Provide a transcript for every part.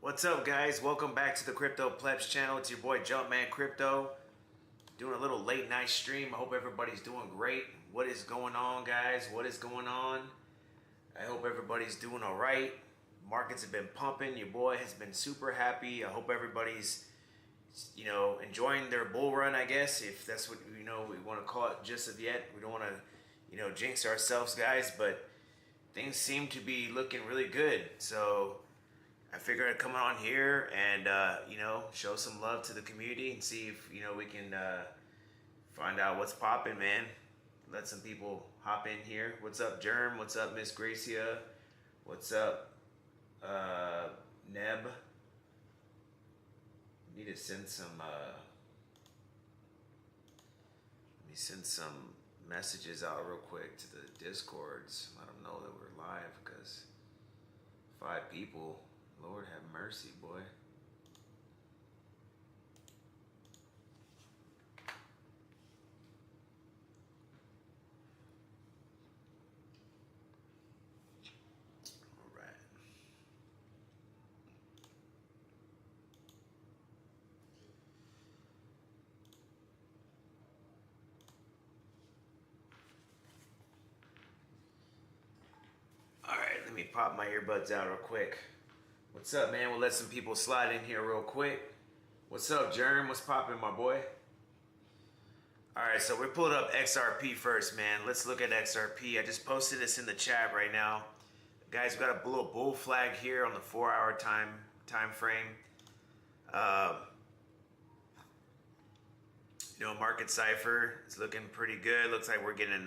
What's up, guys? Welcome back to the Crypto Plebz channel. It's your boy Jumpman Crypto. Doing a little late night stream. I hope everybody's doing great. What is going on, guys? What is going on? I hope everybody's doing all right. Markets have been pumping. Your boy has been super happy. I hope everybody's, enjoying their bull run, I guess, if that's what, we want to call it just of yet. We don't want to, jinx ourselves, guys, but things seem to be looking really good. So I figured I'd come on here and, show some love to the community and see if, we can find out what's popping, man. Let some people hop in here. What's up, Germ? What's up, Miss Gracia? What's up, Neb? Need to send some, let me send some messages out real quick to the Discords. Let them know that we're live, because 5 people. Lord have mercy, boy. All right. All right, let me pop my earbuds out real quick. What's up, man? We'll let some people slide in here real quick. What's up, Germ? What's poppin', my boy? All right, so we're pulling up XRP first, man. Let's look at XRP. I just posted this in the chat right now. Guys, we got a little bull flag here on the 4-hour time frame. Market cipher is looking pretty good. Looks like we're getting,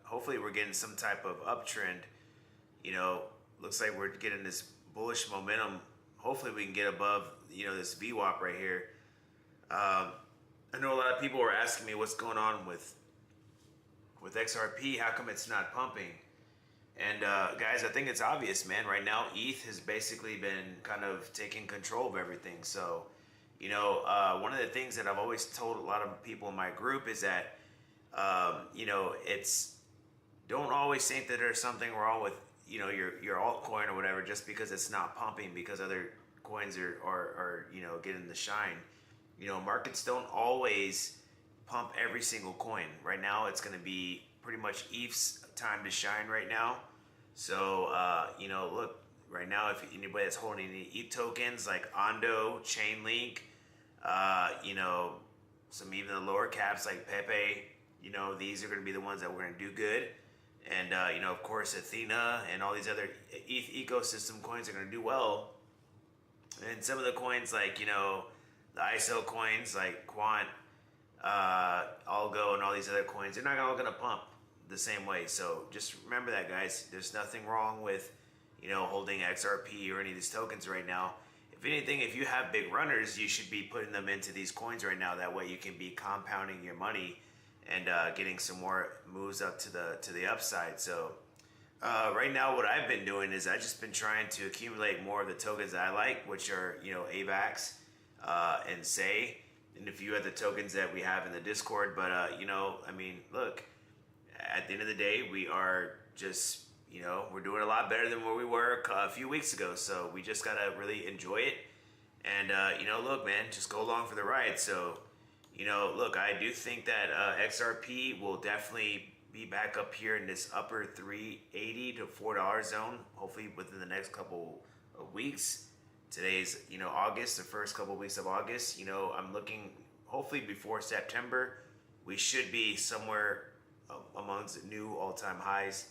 hopefully we're getting some type of uptrend. Looks like we're getting this bullish momentum. Hopefully we can get above, this VWAP right here. I know a lot of people were asking me what's going on with XRP. How come it's not pumping? And guys, I think it's obvious, man. Right now, ETH has basically been kind of taking control of everything. So, one of the things that I've always told a lot of people in my group is that, it's, don't always think that there's something wrong with your altcoin or whatever just because it's not pumping because other coins are getting the shine. Markets don't always pump every single coin. Right now it's going to be pretty much ETH's time to shine right now. So look, right now, if anybody that's holding any ETH tokens like Ondo, Chainlink, some even the lower caps like Pepe, these are going to be the ones that we're going to do good. And, of course, Athena and all these other ETH ecosystem coins are going to do well. And some of the coins like, the ISO coins like Quant, Algo, and all these other coins, they're not all going to pump the same way. So just remember that, guys. There's nothing wrong with, holding XRP or any of these tokens right now. If anything, if you have big runners, you should be putting them into these coins right now. That way you can be compounding your money and getting some more moves up to the upside. So right now what I've been doing is I've just been trying to accumulate more of the tokens that I like, which are AVAX and SAY, and a few other tokens that we have in the Discord. But look, at the end of the day, we are just we're doing a lot better than where we were a few weeks ago. So we just gotta really enjoy it, and look, man, just go along for the ride. So look, I do think that XRP will definitely be back up here in this upper $3.80 to $4 zone, hopefully within the next couple of weeks. Today's, August, the first couple of weeks of August. I'm looking, hopefully before September, we should be somewhere amongst new all-time highs.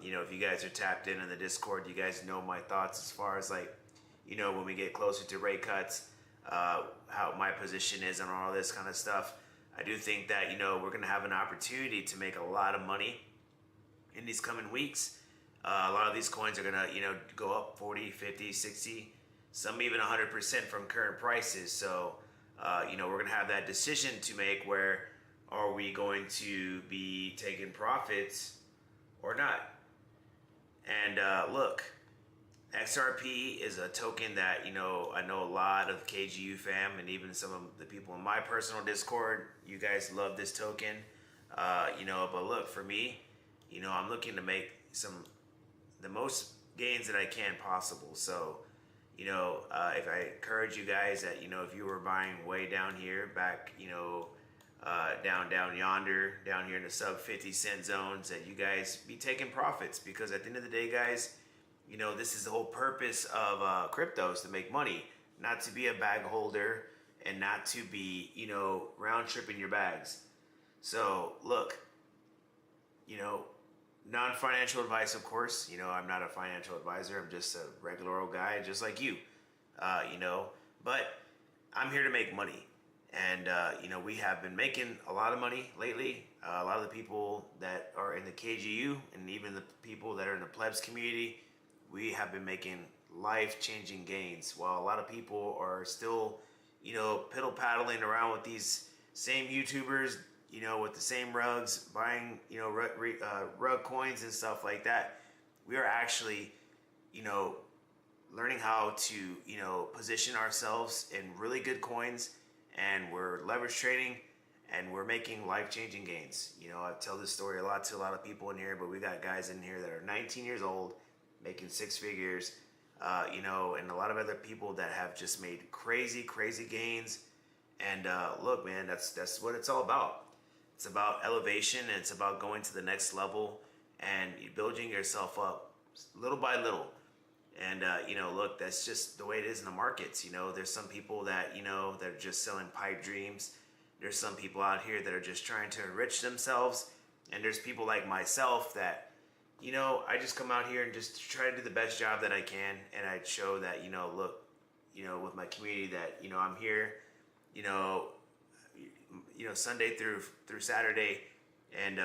If you guys are tapped in the Discord, you guys know my thoughts as far as when we get closer to rate cuts, how my position is on all this kind of stuff. I do think that we're going to have an opportunity to make a lot of money in these coming weeks. A lot of these coins are going to go up 40, 50, 60, some even 100% from current prices. So we're going to have that decision to make, where are we going to be taking profits or not. And look, XRP is a token that, I know a lot of KGU fam and even some of the people in my personal Discord, you guys love this token. But look, for me, I'm looking to make the most gains that I can possible. So, if I encourage you guys that, if you were buying way down here back, down yonder, down here in the sub 50 cent zones, that you guys be taking profits, because at the end of the day, guys, this is the whole purpose of cryptos, to make money, not to be a bag holder and not to be, round tripping your bags. So look, non-financial advice, of course. I'm not a financial advisor. I'm just a regular old guy, just like you. But I'm here to make money, and we have been making a lot of money lately. A lot of the people that are in the KGU, and even the people that are in the Plebz community, we have been making life-changing gains, while a lot of people are still, piddle-paddling around with these same YouTubers, with the same rugs, buying, rug coins and stuff like that. We are actually, learning how to, position ourselves in really good coins, and we're leverage trading, and we're making life-changing gains. I tell this story a lot to a lot of people in here, but we got guys in here that are 19 years old, making six figures, and a lot of other people that have just made crazy gains. And look, man, that's what it's all about. It's about elevation, and it's about going to the next level and building yourself up little by little. And look, that's just the way it is in the markets. There's some people that that are just selling pipe dreams. There's some people out here that are just trying to enrich themselves, and there's people like myself that I just come out here and just try to do the best job that I can, and I show that look, with my community, that I'm here, Sunday through Saturday, and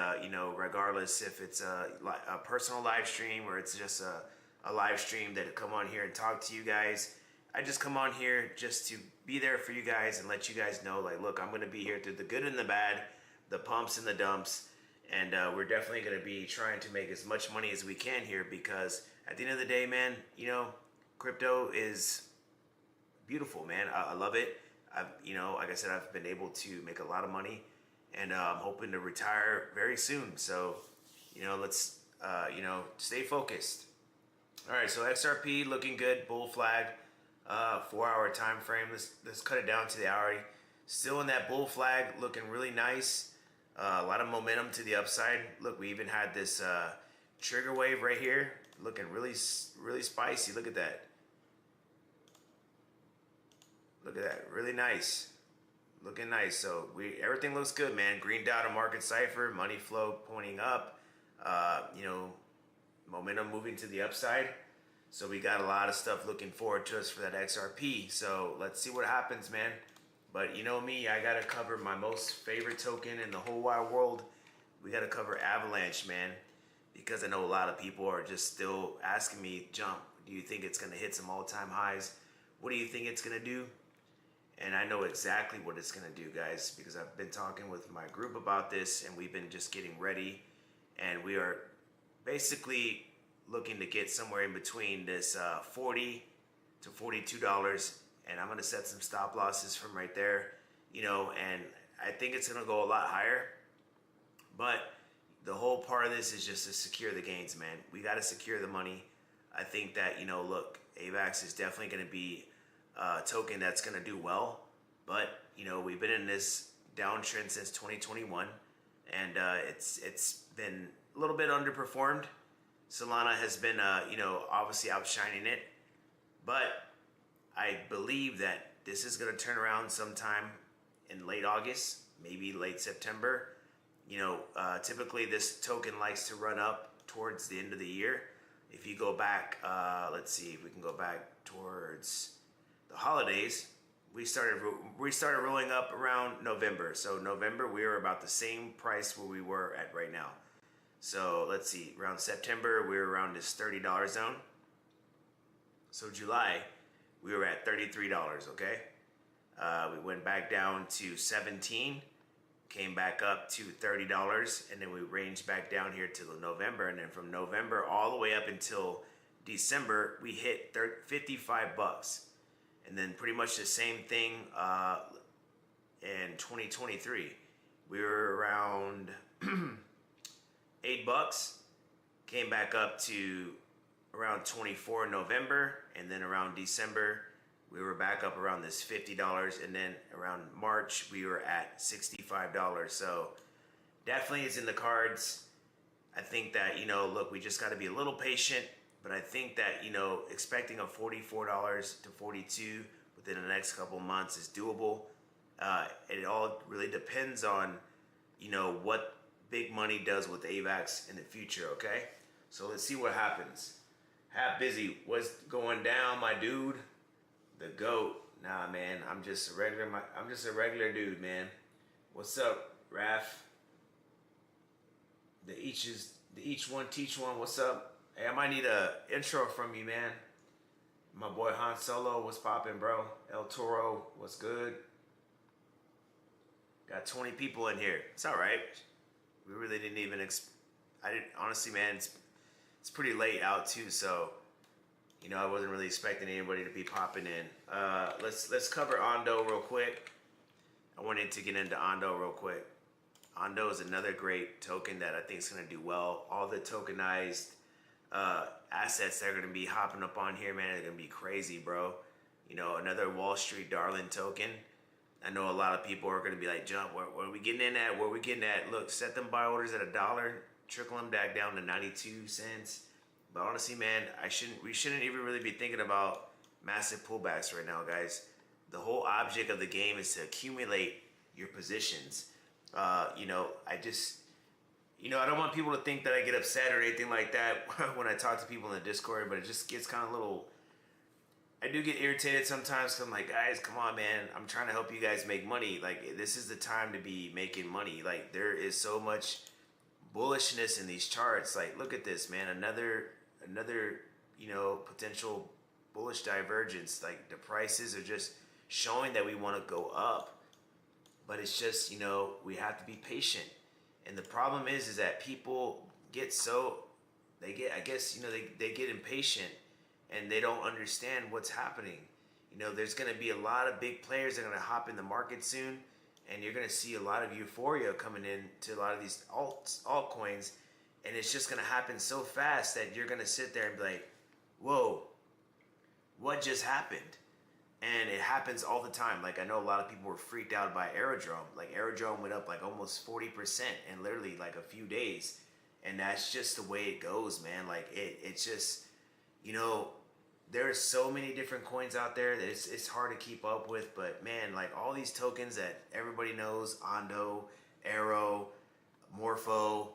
regardless if it's a personal live stream or it's just a live stream that come on here and talk to you guys. I just come on here just to be there for you guys and let you guys know, like, look, I'm going to be here through the good and the bad, the pumps and the dumps, and we're definitely going to be trying to make as much money as we can here, because at the end of the day, man, crypto is beautiful, man. I love it. I've, like I said, I've been able to make a lot of money, and I'm hoping to retire very soon. So, let's, stay focused. All right, so XRP looking good, bull flag, 4-hour time frame. Let's cut it down to the hourly. Still in that bull flag, looking really nice. A lot of momentum to the upside. Look, we even had this trigger wave right here, looking really spicy. Look at that. Look at that, really nice. Looking nice. So everything looks good, man. Green dot on market cipher, money flow pointing up. Momentum moving to the upside. So we got a lot of stuff looking forward to us for that XRP. So let's see what happens, man. But me, I gotta cover my most favorite token in the whole wide world. We gotta cover Avalanche, man, because I know a lot of people are just still asking me, Jump, do you think it's gonna hit some all-time highs? What do you think it's gonna do? And I know exactly what it's gonna do, guys, because I've been talking with my group about this, and we've been just getting ready, and we are basically looking to get somewhere in between this $40 to $42, and I'm gonna set some stop losses from right there, and I think it's gonna go a lot higher. But the whole part of this is just to secure the gains, man. We gotta secure the money. I think that, look, AVAX is definitely gonna be a token that's gonna do well, but we've been in this downtrend since 2021, and it's been a little bit underperformed. Solana has been, obviously outshining it, but I believe that this is going to turn around sometime in late August, maybe late September. Typically this token likes to run up towards the end of the year. If you go back, let's see if we can go back towards the holidays. We started rolling up around November. So November, we were about the same price where we were at right now. So let's see, around September, we were around this $30 zone. So July, we were at $33, okay? We went back down to 17, came back up to $30, and then we ranged back down here to November, and then from November all the way up until December, we hit 55 bucks. And then pretty much the same thing in 2023. We were around $8, came back up to around 24 in November, and then around December we were back up around this $50, and then around March we were at $65. So definitely it's in the cards. I think that, you know, look, we just got to be a little patient, but I think that, you know, expecting a $44 to 42 within the next couple months is doable. It all really depends on, you know, what big money does with AVAX in the future, okay? So let's see what happens. Half busy, what's going down, my dude? The GOAT. Nah, man, I'm just a regular dude, man. What's up, Raph? The each one teach one. What's up? Hey, I might need a intro from you, man. My boy Han Solo, what's poppin', bro? El Toro, what's good? Got 20 people in here. It's all right. We really didn't even. I didn't honestly, man. It's pretty late out too, so you know I wasn't really expecting anybody to be popping in. Let's cover Ondo real quick. I wanted to get into Ondo real quick. Ondo is another great token that I think is going to do well. All the tokenized assets that are going to be hopping up on here, man, are going to be crazy, bro. You know, another Wall Street darling token. I know a lot of people are going to be like, Jump, where are we getting in at? Where are we getting at? Look, set them buy orders at $1, trickle them back down to 92 cents. But honestly, man, we shouldn't even really be thinking about massive pullbacks right now, guys. The whole object of the game is to accumulate your positions. You know, I don't want people to think that I get upset or anything like that when I talk to people in the Discord, but it just gets kind of I do get irritated sometimes because I'm like, guys, come on, man. I'm trying to help you guys make money. Like, this is the time to be making money. Like, there is so much bullishness in these charts. Like, look at this, man. Another, you know, potential bullish divergence. Like, the prices are just showing that we want to go up. But it's just, you know, we have to be patient. And the problem is that people get they get impatient and they don't understand what's happening. You know, there's going to be a lot of big players that are going to hop in the market soon, and you're going to see a lot of euphoria coming in to a lot of these altcoins, and it's just going to happen so fast that you're going to sit there and be like, whoa, what just happened? And it happens all the time. Like, I know a lot of people were freaked out by Aerodrome. Like, Aerodrome went up like almost 40% in literally like a few days. And that's just the way it goes, man. Like, it's just, you know, there's so many different coins out there that it's hard to keep up with. But, man, like, all these tokens that everybody knows, Ondo, Aero, Morpho,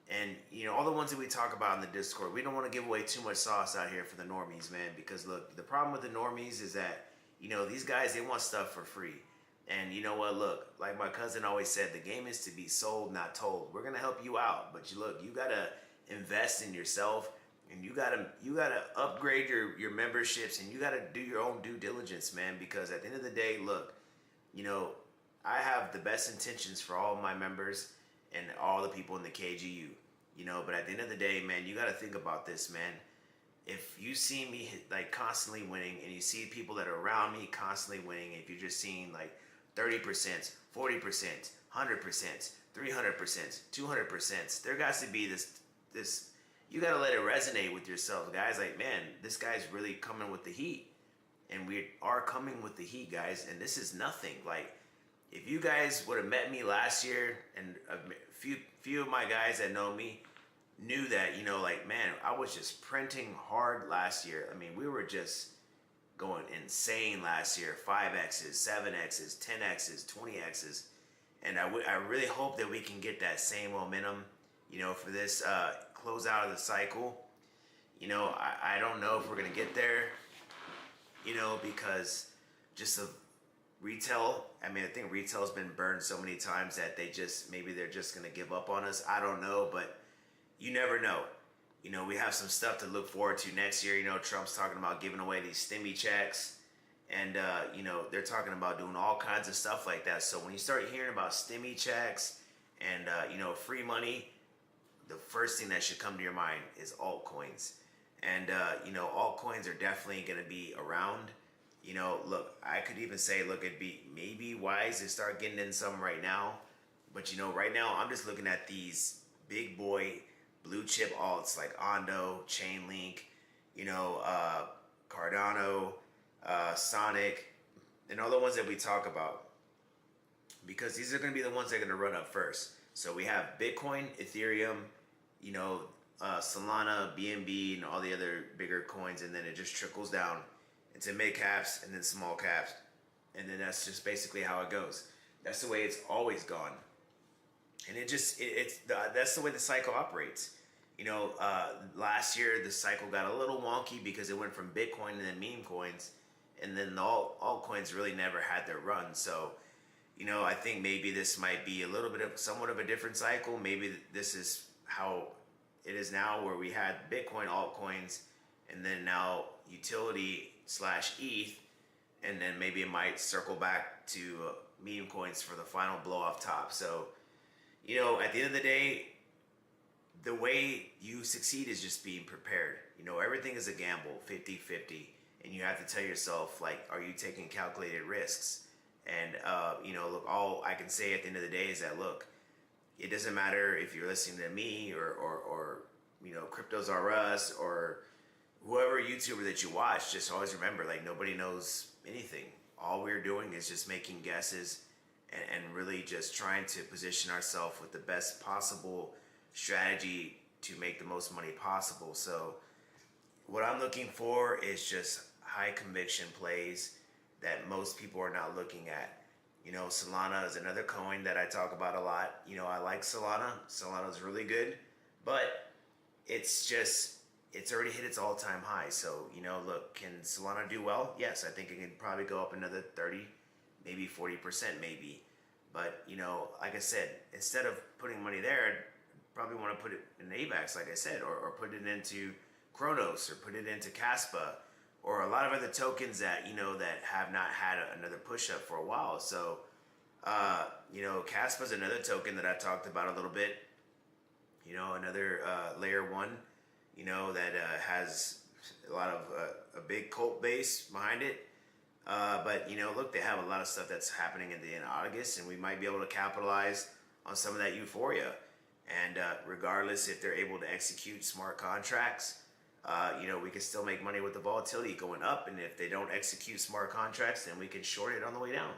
and, you know, all the ones that we talk about in the Discord, we don't want to give away too much sauce out here for the normies, man. Because, look, the problem with the normies is that, you know, these guys, they want stuff for free. And you know what? Look, like my cousin always said, the game is to be sold, not told. We're going to help you out. But you got to invest in yourself. And you gotta upgrade your memberships. And you got to do your own due diligence, man. Because at the end of the day, look, you know, I have the best intentions for all of my members and all the people in the KGU. You know, but at the end of the day, man, you got to think about this, man. If you see me like constantly winning, and you see people that are around me constantly winning, if you're just seeing like 30%, 40%, 100%, 300%, 200%, there got to be this. You got to let it resonate with yourself, guys. Like, man, this guy's really coming with the heat, and we are coming with the heat, guys. And this is nothing. Like, if you guys would have met me last year, and a few of my guys that know me knew that, you know, like, man, I was just printing hard last year. I mean, we were just going insane last year. 5X's, 7X's, 10X's, 20X's. And I really hope that we can get that same momentum, you know, for this close out of the cycle. You know, I don't know if we're going to get there, you know, because just the retail, I mean, I think retail's been burned so many times that maybe they're just going to give up on us. I don't know, but you never know. You know, we have some stuff to look forward to next year. You know, Trump's talking about giving away these stimmy checks. And, you know, they're talking about doing all kinds of stuff like that. So when you start hearing about stimmy checks and, you know, free money, the first thing that should come to your mind is altcoins. And, you know, altcoins are definitely going to be around. You know, look, I could even say, look, it'd be maybe wise to start getting in some right now. But, you know, right now I'm just looking at these big boy blue chip alts like Ondo, Chainlink, Cardano, Sonic, and all the ones that we talk about, because these are going to be the ones that are going to run up first. So we have Bitcoin, Ethereum, Solana, BNB, and all the other bigger coins, and then it just trickles down into mid caps and then small caps, and then that's just basically how it goes. That's the way it's always gone, and that's the way the cycle operates. Last year the cycle got a little wonky because it went from Bitcoin and then meme coins, and then all altcoins really never had their run. So, I think maybe this might be a little bit of somewhat of a different cycle. Maybe this is how it is now, where we had Bitcoin, altcoins, and then now utility / ETH, and then maybe it might circle back to meme coins for the final blow off top. So, at the end of the day, the way you succeed is just being prepared. Everything is a gamble, 50-50, and you have to tell yourself, like, are you taking calculated risks? And look, all I can say at the end of the day is that, look, it doesn't matter if you're listening to me or Cryptos R Us or whoever YouTuber that you watch. Just always remember, like, nobody knows anything. All we're doing is just making guesses and really just trying to position ourselves with the best possible strategy to make the most money possible. So what I'm looking for is just high conviction plays that most people are not looking at. Solana is another coin that I talk about a lot. I like Solana. Solana's really good, but it's already hit its all-time high. So, look, can Solana do well? Yes, I think it can probably go up another 30, maybe 40%, maybe. But, like I said, instead of putting money there, I'd probably want to put it in AVAX, like I said, or put it into Kronos, or put it into Kaspa, or a lot of other tokens that, that have not had another push up for a while. So, Kaspa is another token that I talked about a little bit. Another layer one, that has a lot of a big cult base behind it. But look, they have a lot of stuff that's happening in the end of August, and we might be able to capitalize on some of that euphoria. And regardless if they're able to execute smart contracts, we can still make money with the volatility going up. And if they don't execute smart contracts, then we can short it on the way down.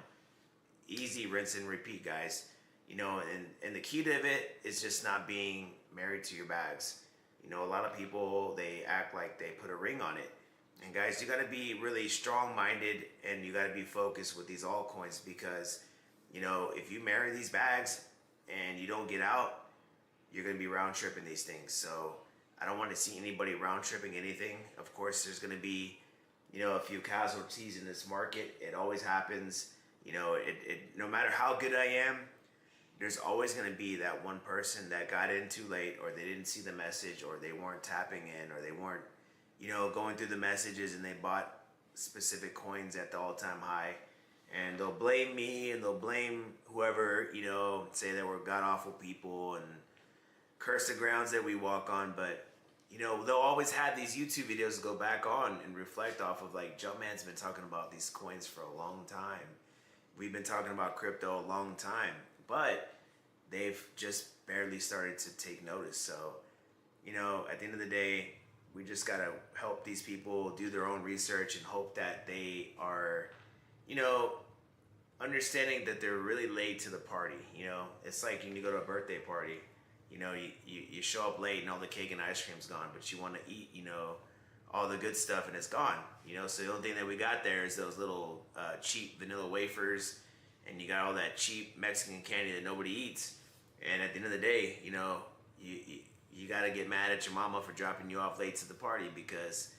Easy rinse and repeat, guys. And the key to it is just not being married to your bags. A lot of people, they act like they put a ring on it. And guys, you got to be really strong-minded, and you got to be focused with these altcoins, because, if you marry these bags and you don't get out, you're going to be round-tripping these things. So I don't want to see anybody round-tripping anything. Of course, there's going to be, a few casualties in this market. It always happens. No matter how good I am, there's always going to be that one person that got in too late, or they didn't see the message, or they weren't tapping in, or they weren't, going through the messages, and they bought specific coins at the all-time high. And they'll blame me, and they'll blame whoever, say that we're god-awful people and curse the grounds that we walk on. But, they'll always have these YouTube videos to go back on and reflect off of. Like, Jumpman's been talking about these coins for a long time. We've been talking about crypto a long time, but they've just barely started to take notice. So, at the end of the day, we just got to help these people do their own research and hope that they are, understanding that they're really late to the party. It's like when you go to a birthday party, you show up late and all the cake and ice cream's gone, but you want to eat, all the good stuff, and it's gone. So the only thing that we got there is those little cheap vanilla wafers, and you got all that cheap Mexican candy that nobody eats. And at the end of the day, you got to get mad at your mama for dropping you off late to the party, because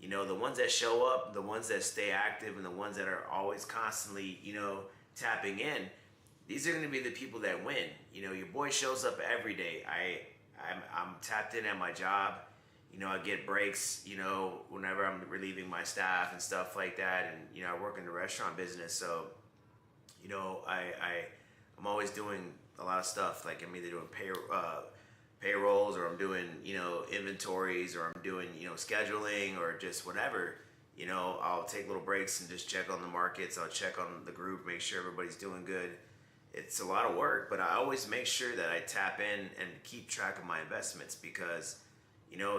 the ones that show up, the ones that stay active, and the ones that are always constantly tapping in, these are going to be the people that win. Your boy shows up every day. I'm tapped in at my job. I get breaks, whenever I'm relieving my staff and stuff like that. And, I work in the restaurant business. So, I'm always doing a lot of stuff. Like, I'm either doing payrolls, or I'm doing, inventories, or I'm doing, scheduling, or just whatever. I'll take little breaks and just check on the markets. I'll check on the group, make sure everybody's doing good. It's a lot of work, but I always make sure that I tap in and keep track of my investments, because,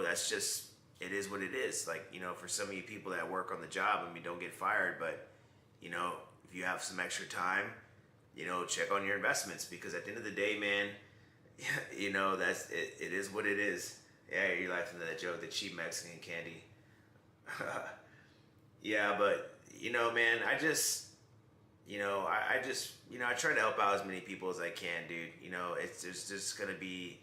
that's just it is what it is. Like, you know, for some of you people that work on the job, I mean, don't get fired, but, you know, if you have some extra time, you know, check on your investments, because at the end of the day, man, you know, that's it. It is what it is. Yeah, you're laughing at that joke, the cheap Mexican candy. Yeah, but you know, man, I just, you know, I just, you know, I try to help out as many people as I can, dude. You know, there's just gonna be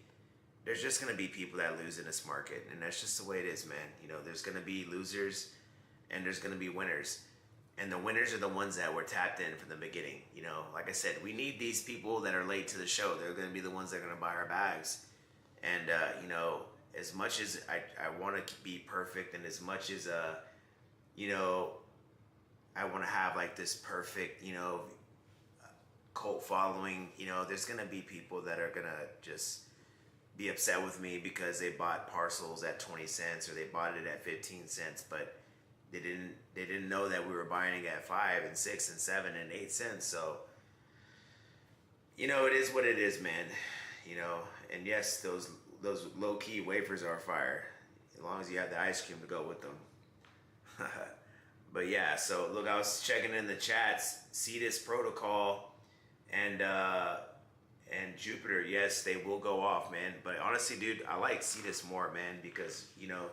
people that lose in this market, and that's just the way it is, man. You know, there's gonna be losers, and there's gonna be winners, and the winners are the ones that were tapped in from the beginning. You know, like I said, we need these people that are late to the show. They're gonna be the ones that are gonna buy our bags, and you know, as much as I want to be perfect, and as much as you know, I want to have like this perfect, you know, cult following, you know, there's gonna be people that are gonna just be upset with me because they bought parcels at 20 cents or they bought it at 15 cents, but they didn't know that we were buying it at 5 and 6 and 7 and 8 cents. So, you know, it is what it is, man. You know, and yes, those low key wafers are fire, as long as you have the ice cream to go with them. But yeah, so look, I was checking in the chats, Cetus Protocol and Jupiter, yes, they will go off, man. But honestly, dude, I like Cetus more, man, because, you know,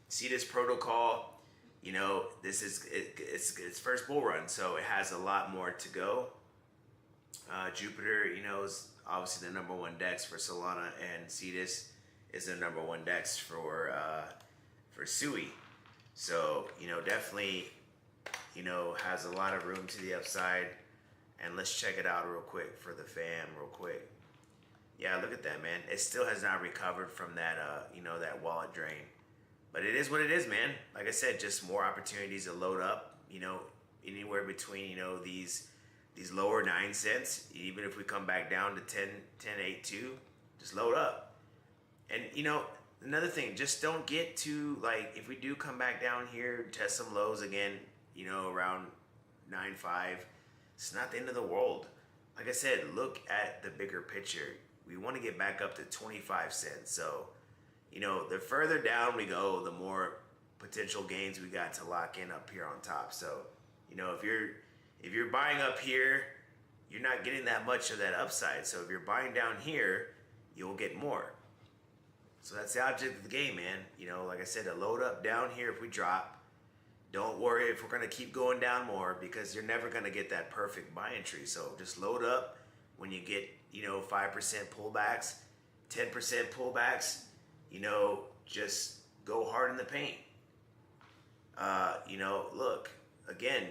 Cetus Protocol, you know, this is its first bull run, so it has a lot more to go. Jupiter, you know, is obviously the number one DEX for Solana, and Cetus is the number one DEX for SUI. So, you know, definitely, you know, has a lot of room to the upside. And let's check it out real quick for the fam, real quick. Yeah, look at that, man. It still has not recovered from that, you know, that wallet drain. But it is what it is, man. Like I said, just more opportunities to load up, you know, anywhere between, you know, these lower 9 cents. Even if we come back down to 10.82, just load up. And, you know, another thing, just don't get too, like, if we do come back down here, test some lows again, you know, around 9.5, it's not the end of the world. Like I said, look at the bigger picture. We want to get back up to 25 cents. So, you know, the further down we go, the more potential gains we got to lock in up here on top. So, you know, if you're buying up here, you're not getting that much of that upside. So if you're buying down here, you'll get more. So that's the object of the game, man. You know, like I said, to load up down here if we drop. Don't worry if we're going to keep going down more, because you're never going to get that perfect buy entry. So just load up when you get, you know, 5% pullbacks, 10% pullbacks, you know, just go hard in the paint. You know, look, again,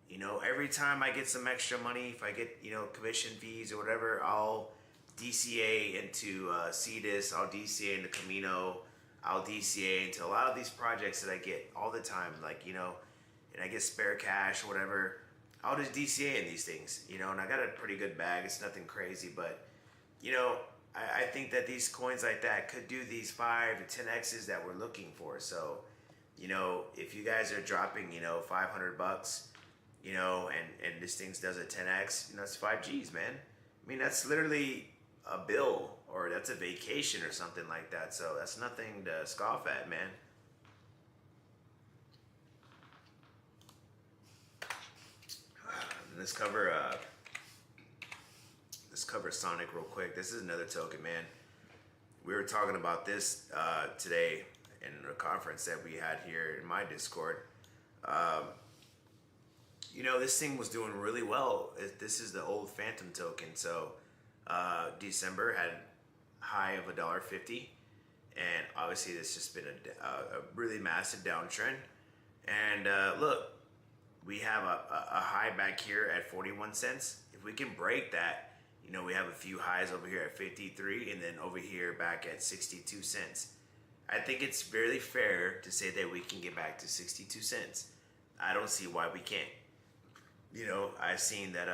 you know, every time I get some extra money, if I get, you know, commission fees or whatever, I'll DCA into Cetus, I'll DCA into Camino, I'll DCA into a lot of these projects that I get all the time, like, you know, and I get spare cash or whatever, I'll just DCA in these things, you know, and I got a pretty good bag. It's nothing crazy, but, you know, I think that these coins like that could do these 5 to 10Xs that we're looking for. So, you know, if you guys are dropping, you know, $500, you know, and this thing does a 10X, you know, it's 5Gs, man. I mean, that's literally a bill, or that's a vacation or something like that. So that's nothing to scoff at, man. Let's cover Sonic real quick. This is another token, man. We were talking about this today in a conference that we had here in my Discord. You know, this thing was doing really well. This is the old Phantom token. So December had high of $1.50, and obviously this just been a really massive downtrend. And look, we have a high back here at 41 cents. If we can break that, you know, we have a few highs over here at 53, and then over here back at 62 cents. I think it's very fair to say that we can get back to 62 cents. I don't see why we can't. You know, I've seen that,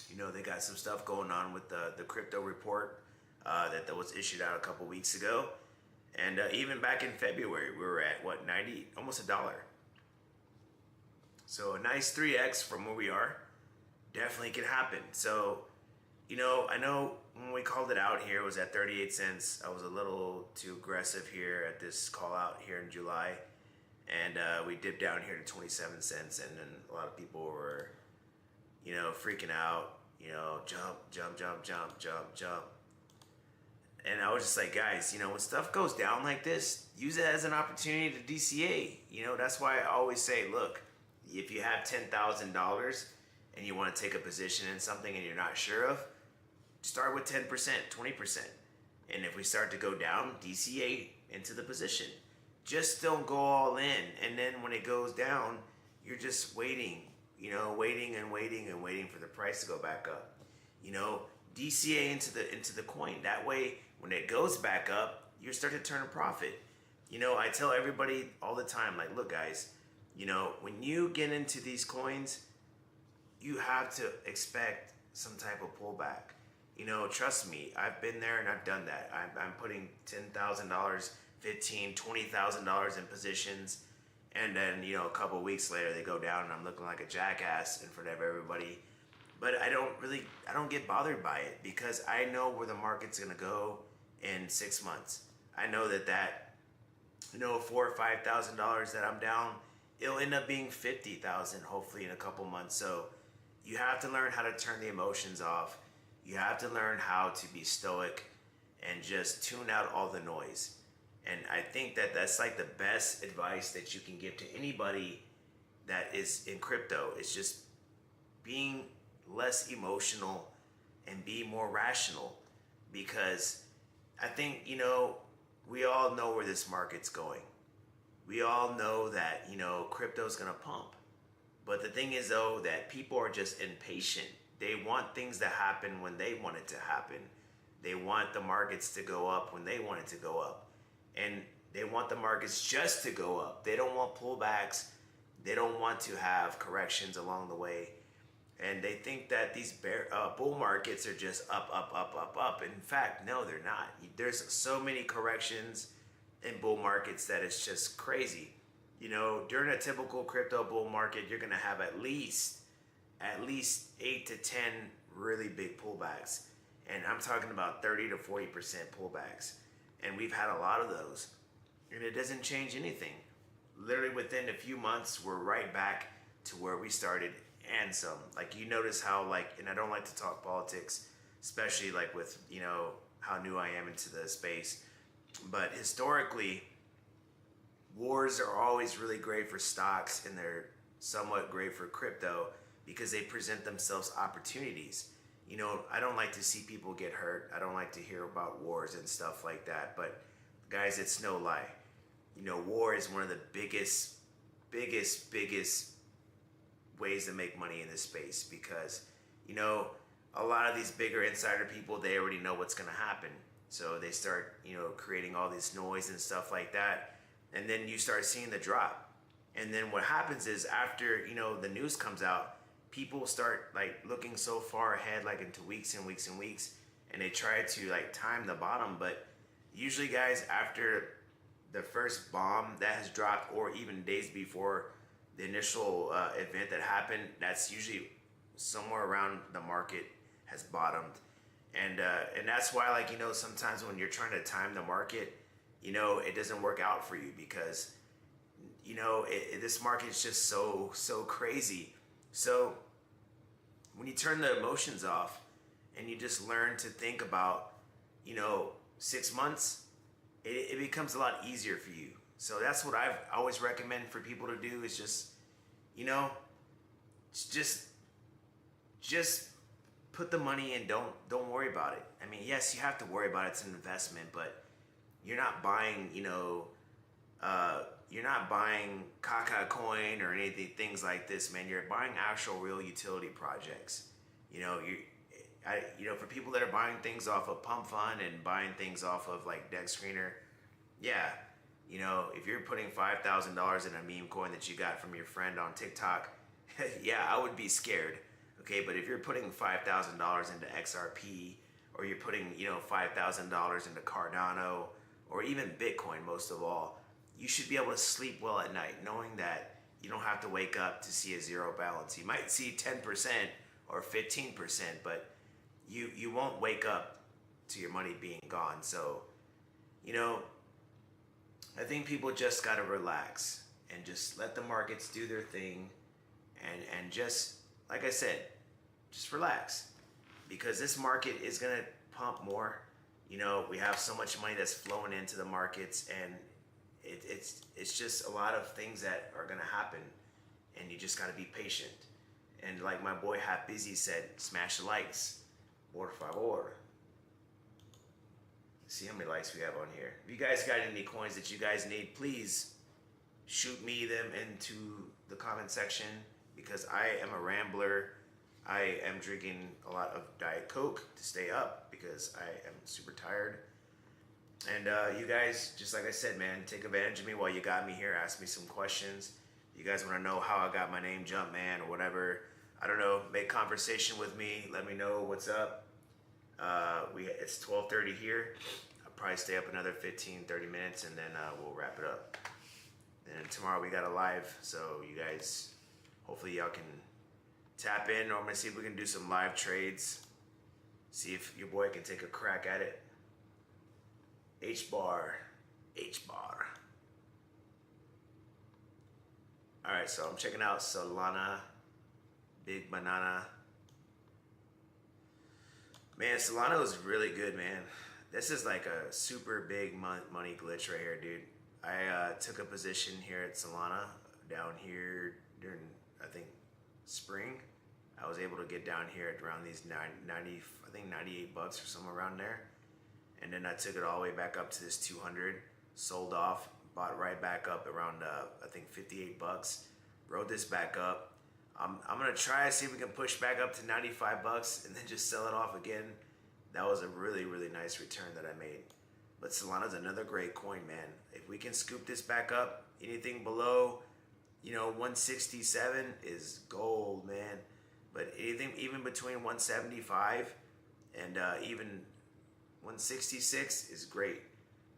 you know, they got some stuff going on with the crypto report that was issued out a couple weeks ago. And even back in February, we were at, what, 90, almost $1. So a nice 3X from where we are definitely can happen. So, you know, I know when we called it out here, it was at 38 cents. I was a little too aggressive here at this call out here in July. And we dipped down here to 27 cents. And then a lot of people were, freaking out, jump, jump, jump, jump, jump, jump. And I was just like, guys, when stuff goes down like this, use it as an opportunity to DCA. That's why I always say, look, if you have $10,000 and you want to take a position in something and you're not sure of, start with 10%, 20%. And if we start to go down, DCA into the position. Just don't go all in. And then when it goes down, you're just waiting, waiting and waiting and waiting for the price to go back up. DCA into the coin. That way, when it goes back up, you start to turn a profit. I tell everybody all the time, like, look, guys, when you get into these coins, you have to expect some type of pullback. Trust me, I've been there and I've done that. I'm putting $10,000, $15,000, $20,000 in positions, and then a couple of weeks later they go down and I'm looking like a jackass in front of everybody. But I don't get bothered by it because I know where the market's gonna go in 6 months. I know that $4,000 or $5,000 that I'm down, it'll end up being 50,000 hopefully in a couple months. So you have to learn how to turn the emotions off. You have to learn how to be stoic and just tune out all the noise. And I think that that's like the best advice that you can give to anybody that is in crypto. It's just being less emotional and be more rational, because I think, we all know where this market's going. We all know that, crypto's gonna pump. But the thing is, though, that people are just impatient. They want things to happen when they want it to happen. They want the markets to go up when they want it to go up. And they want the markets just to go up. They don't want pullbacks. They don't want to have corrections along the way. And they think that these bull markets are just up, up, up, up, up. In fact, no, they're not. There's so many corrections in bull markets that it's just crazy. During a typical crypto bull market, you're going to have at least 8 to 10 really big pullbacks. And I'm talking about 30 to 40% pullbacks. And we've had a lot of those. And it doesn't change anything. Literally within a few months, we're right back to where we started and some. Like, you notice how, and I don't like to talk politics, especially with, how new I am into the space. But historically, wars are always really great for stocks, and they're somewhat great for crypto because they present themselves opportunities. I don't like to see people get hurt. I don't like to hear about wars and stuff like that. But guys, it's no lie. War is one of the biggest ways to make money in this space, because, a lot of these bigger insider people, they already know what's going to happen. So they start, creating all this noise and stuff like that. And then you start seeing the drop. And then what happens is after, the news comes out, people start looking so far ahead, into weeks and weeks and weeks, and they try to time the bottom. But usually, guys, after the first bomb that has dropped, or even days before the initial event that happened, that's usually somewhere around the market has bottomed. And that's why, sometimes when you're trying to time the market, it doesn't work out for you, because this market is just so crazy. So when you turn the emotions off and you just learn to think about 6 months, it becomes a lot easier for you. So that's what I've always recommend for people to do, is just put the money in. Don't worry about it. I mean, yes, you have to worry about it. It's an investment, but you're not buying, you're not buying Kaka coin or anything, things like this, man. You're buying actual real utility projects. For people that are buying things off of Pump Fund and buying things off of Deck Screener, yeah, if you're putting $5,000 in a meme coin that you got from your friend on TikTok, yeah, I would be scared. Okay, but if you're putting $5,000 into XRP, or you're putting $5,000 into Cardano, or even Bitcoin, most of all, you should be able to sleep well at night, knowing that you don't have to wake up to see a zero balance. You might see 10% or 15%, but you won't wake up to your money being gone. So, you know, I think people just gotta relax and just let the markets do their thing, and just like I said, just relax, because this market is gonna pump more. You know, we have so much money that's flowing into the markets, and it's just a lot of things that are gonna happen, and you just gotta be patient. And like my boy Half Busy said, smash the likes, por favor. See how many likes we have on here. If you guys got any coins that you guys need, please shoot me them into the comment section, because I am a rambler. I am drinking a lot of Diet Coke to stay up because I am super tired. And you guys, just like I said, man, take advantage of me while you got me here. Ask me some questions. You guys want to know how I got my name Jumpman or whatever, I don't know, make conversation with me. Let me know what's up. It's 12:30 here. I'll probably stay up another 15-30 minutes, and then we'll wrap it up. And tomorrow we got a live, so you guys, hopefully y'all can tap in, or I'm gonna see if we can do some live trades. See if your boy can take a crack at it. H-bar. All right, so I'm checking out Solana, Big Banana. Man, Solana was really good, man. This is like a super big money glitch right here, dude. I took a position here at Solana down here during, I think, spring. I was able to get down here at around these 90, I think 98 bucks or somewhere around there. And then I took it all the way back up to this 200, sold off, bought right back up around, I think 58 bucks, rode this back up. I'm gonna try to see if we can push back up to 95 bucks and then just sell it off again. That was a really, really nice return that I made. But Solana's another great coin, man. If we can scoop this back up, anything below, 167 is gold, man. But anything even between 175 and even 166 is great.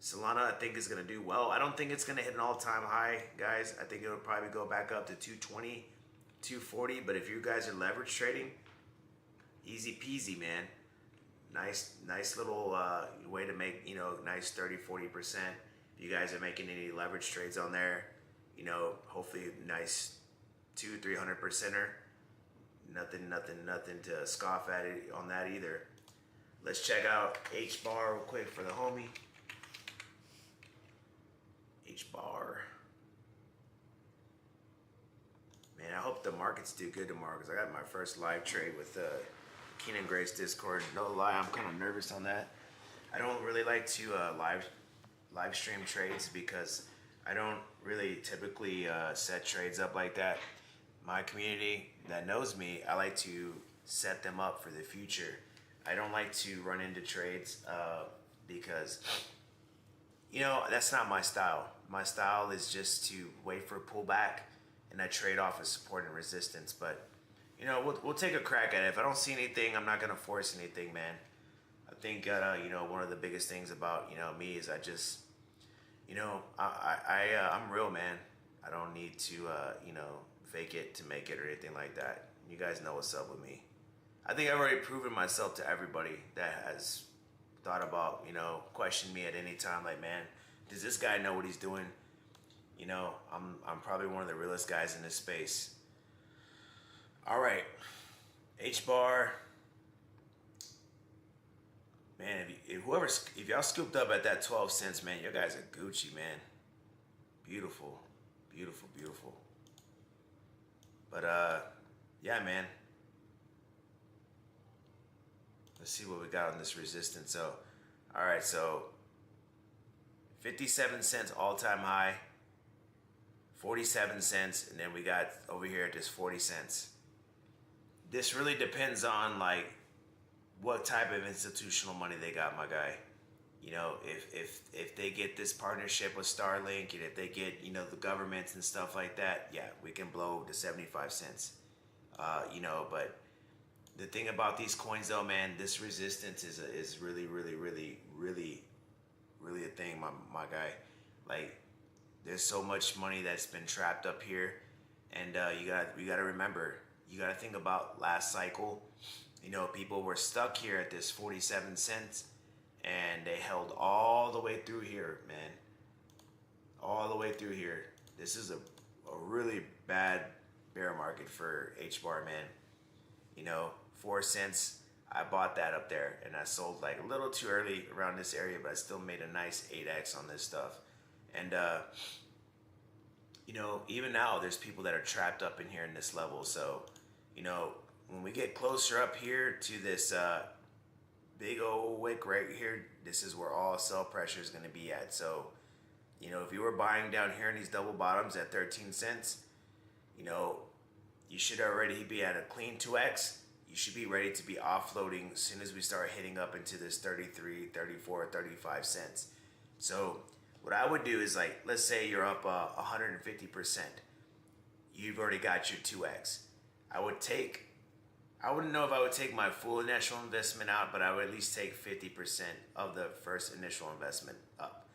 Solana, I think, is gonna do well. I don't think it's gonna hit an all-time high, guys. I think it'll probably go back up to 220, 240. But if you guys are leverage trading, easy peasy, man. Nice little way to make, nice 30-40%. If you guys are making any leverage trades on there, hopefully nice 200-300%er. Nothing to scoff at it on that either. Let's check out H-bar real quick for the homie. H-bar. Man, I hope the markets do good tomorrow, because I got my first live trade with Keenan Gray's Discord. No lie, I'm kind of nervous on that. I don't really like to live stream trades, because I don't really typically set trades up like that. My community that knows me, I like to set them up for the future. I don't like to run into trades because, that's not my style. My style is just to wait for a pullback, and I trade off of support and resistance. But, we'll take a crack at it. If I don't see anything, I'm not going to force anything, man. I think, one of the biggest things about, me is I just, I'm real, man. I don't need to, fake it to make it or anything like that. You guys know what's up with me. I think I've already proven myself to everybody that has thought about, questioned me at any time. Like, man, does this guy know what he's doing? I'm probably one of the realest guys in this space. All right, H-bar. Man, if y'all scooped up at that 12 cents, man, you guys are Gucci, man. Beautiful, beautiful, beautiful. But yeah, man. Let's see what we got on this resistance. So, all right, so 57 cents all-time high, 47 cents, and then we got over here at this 40 cents. This really depends on what type of institutional money they got, my guy. If they get this partnership with Starlink, and if they get, the governments and stuff like that, yeah, we can blow to 75 cents. But the thing about these coins, though, man, this resistance is really, really, really, really, really a thing, my guy. There's so much money that's been trapped up here, and you gotta remember, you gotta think about last cycle. People were stuck here at this 47 cents, and they held all the way through here, man. All the way through here. This is a really bad bear market for H-bar, man. You know, 4 cents. I bought that up there, and I sold like a little too early around this area, but I still made a nice 8x on this stuff. And you know, even now there's people that are trapped up in here in this level. So, you know, when we get closer up here to this big old wick right here, this is where all sell pressure is going to be at. So, you know, if you were buying down here in these double bottoms at 13 cents, you know, you should already be at a clean 2x. You should be ready to be offloading as soon as we start hitting up into this 33, 34, 35 cents. So what I would do is, like, let's say you're up 150%. You've already got your 2x. I wouldn't know if I would take my full initial investment out, but I would at least take 50% of the first initial investment up.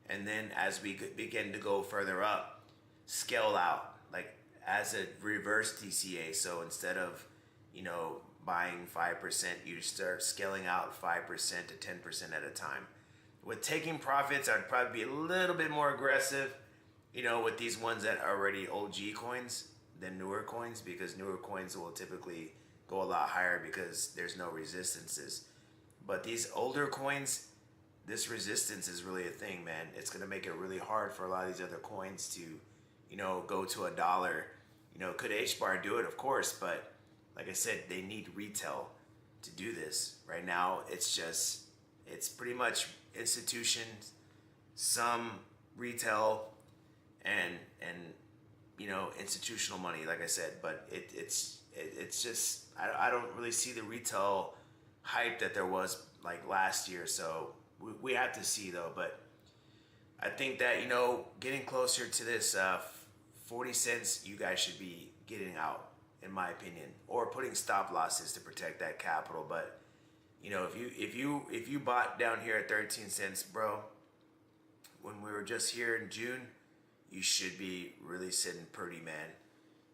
And then as we begin to go further up, scale out, like as a reverse DCA. So instead of, you know, buying 5%, you start scaling out 5% to 10% at a time. With taking profits, I'd probably be a little bit more aggressive, you know, with these ones that are already OG coins than newer coins, because newer coins will typically go a lot higher because there's no resistances. But these older coins, this resistance is really a thing, man. It's gonna make it really hard for a lot of these other coins to, you know, go to $1. You know, could H-bar do it? Of course, but like I said, they need retail to do this. Right now, it's pretty much institutions, some retail, and you know, institutional money, like I said. But it's just, I don't really see the retail hype that there was like last year. So we have to see though. But I think that, you know, getting closer to this 40 cents, you guys should be getting out, in my opinion, or putting stop losses to protect that capital. But you know, if you bought down here at 13 cents, bro, when we were just here in June, you should be really sitting pretty, man.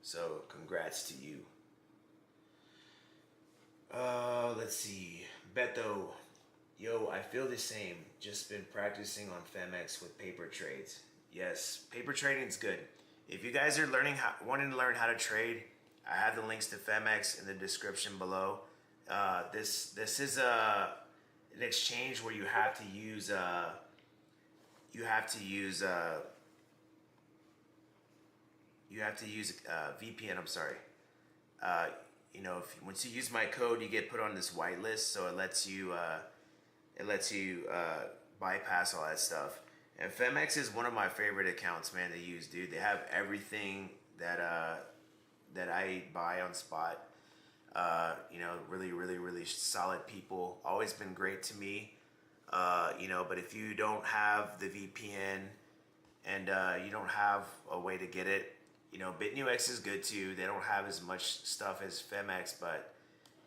So congrats to you. Let's see. Beto, yo, I feel the same. Just been practicing on Femex with paper trades. Yes, paper trading's good. If you guys are wanting to learn how to trade, I have the links to Femex in the description below. This is an exchange where you have to use VPN. I'm sorry. You know, once you use my code, you get put on this whitelist, so it lets you bypass all that stuff. And Femex is one of my favorite accounts, man, to use, dude. They have everything that I buy on spot. You know, really solid people. Always been great to me. You know, but if you don't have the VPN and you don't have a way to get it, you know, BitNewX is good too. They don't have as much stuff as Femex, but